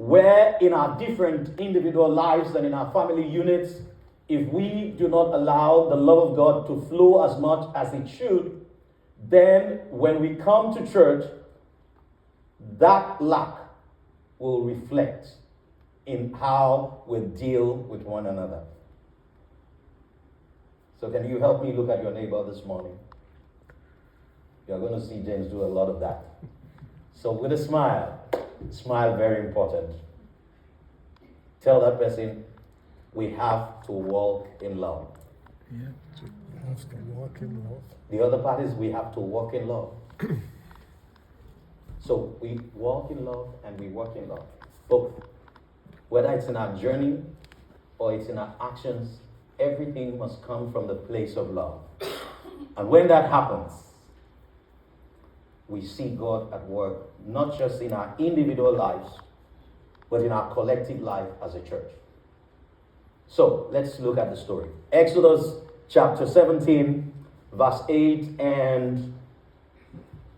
where in our different individual lives and in our family units, if we do not allow the love of God to flow as much as it should, then when we come to church, that lack will reflect in how we deal with one another. So can you help me look at your neighbor this morning? You're going to see James do a lot of that. So with a smile, very important. Tell that person, we have to walk in love. Yeah, we have to walk in love. The other part is we have to walk in love. So we walk in love and we work in love. Both. Whether it's in our journey or it's in our actions, everything must come from the place of love. And when that happens, we see God at work, not just in our individual lives, but in our collective life as a church. So let's look at the story. Exodus chapter 17, verse 8 and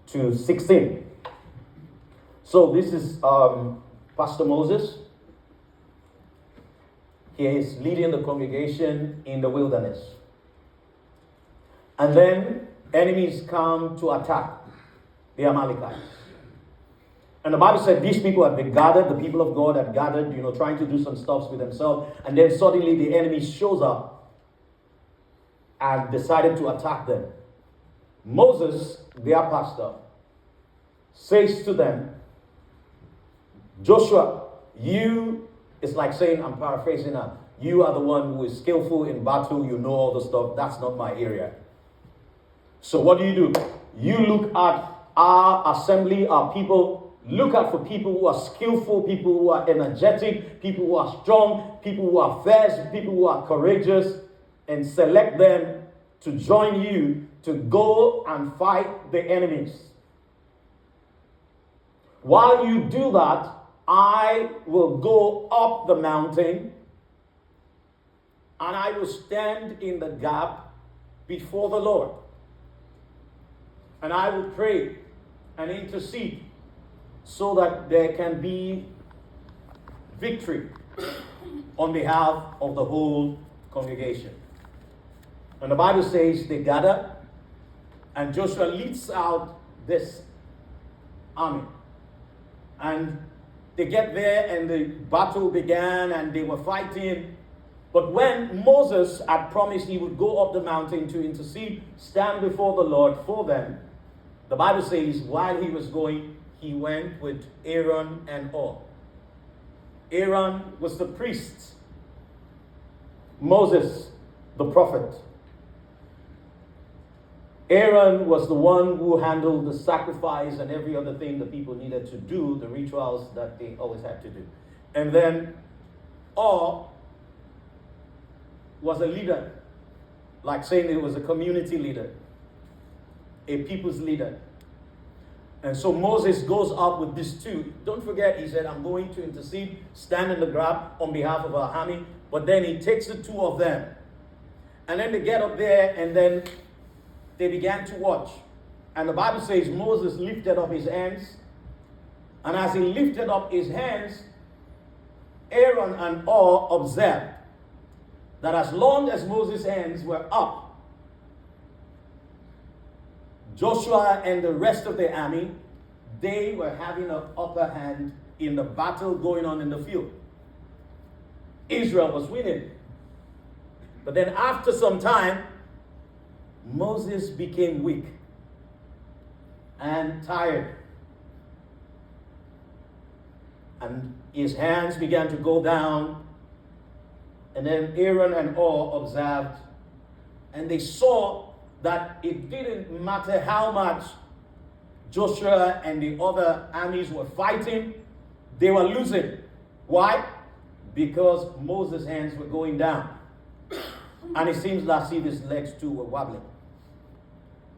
to 16. So this is Pastor Moses. He is leading the congregation in the wilderness. And then enemies come to attack the Amalekites. And the Bible said these people had been gathered, the people of God had gathered, trying to do some stuff with themselves. And then suddenly the enemy shows up and decided to attack them. Moses, their pastor, says to them, Joshua, it's like saying, I'm paraphrasing now, you are the one who is skillful in battle, you know all the stuff, that's not my area. So what do? You look at our assembly, our people, look out for people who are skillful, people who are energetic, people who are strong, people who are fierce, people who are courageous, and select them to join you to go and fight the enemies. While you do that, I will go up the mountain and I will stand in the gap before the Lord. And I will pray and intercede so that there can be victory on behalf of the whole congregation. And the Bible says they gather and Joshua leads out this army. And they get there and the battle began and they were fighting. But when Moses had promised he would go up the mountain to intercede, stand before the Lord for them, the Bible says while he was going, he went with Aaron and Hur. Aaron was the priest. Moses, the prophet. Aaron was the one who handled the sacrifice and every other thing the people needed to do, the rituals that they always had to do. And then Hur was a leader, like saying it was a community leader, a people's leader. And so Moses goes up with these two. Don't forget, he said, I'm going to intercede, stand in the gap on behalf of our army. But then he takes the two of them. And then they get up there and then they began to watch. And the Bible says Moses lifted up his hands. And as he lifted up his hands, Aaron and Hur observed that as long as Moses' hands were up, Joshua and the rest of the army, they were having an upper hand in the battle going on in the field. Israel was winning. But then after some time, Moses became weak and tired. And his hands began to go down. And then Aaron and Hur observed, and they saw that it didn't matter how much Joshua and the other armies were fighting, they were losing. Why? Because Moses' hands were going down. And it seems as if his legs too were wobbling.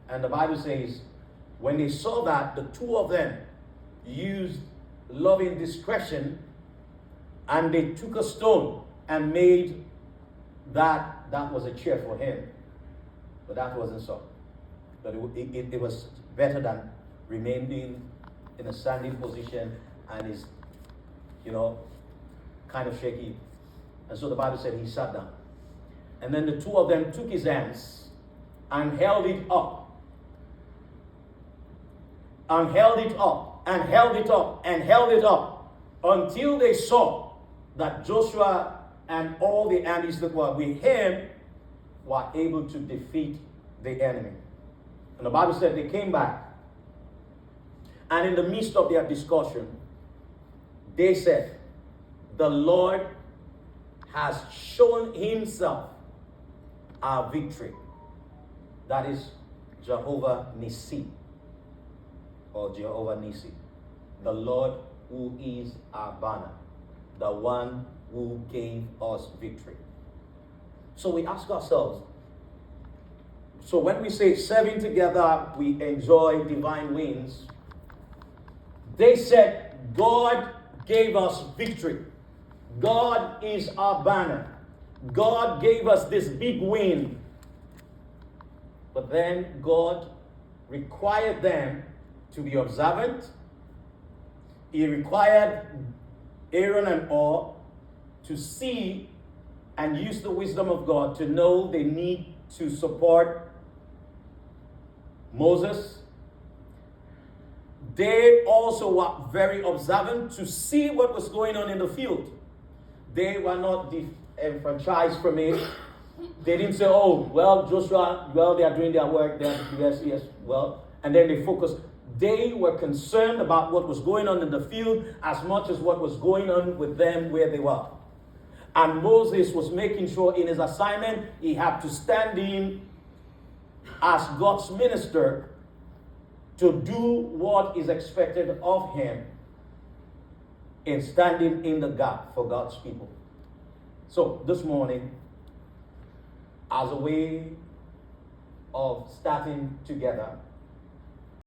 And the Bible says, when they saw that, the two of them used loving discretion and they took a stone and made that was a chair for him. But that wasn't so. But it was better than remaining in a standing position and his kind of shaky. And so the Bible said he sat down. And then the two of them took his hands and held it up. And held it up. And held it up. And held it up. Until they saw that Joshua and all the armies that were with him were able to defeat the enemy. And the Bible said they came back. And in the midst of their discussion, they said, the Lord has shown himself our victory. That is Jehovah Nissi, or Jehovah Nissi. The Lord who is our banner. The one who gave us victory. So we ask ourselves, so when we say serving together, we enjoy divine wins. They said, God gave us victory. God is our banner. God gave us this big win. But then God required them to be observant. He required Aaron and Hur to see and use the wisdom of God to know they need to support Moses. They also were very observant to see what was going on in the field. They were not enfranchised from it. They didn't say, oh, well, Joshua, well, they are doing their work. Yes, well. And then they focused. They were concerned about what was going on in the field as much as what was going on with them where they were. And Moses was making sure in his assignment, he had to stand in as God's minister to do what is expected of him in standing in the gap for God's people. So this morning, as a way of starting together,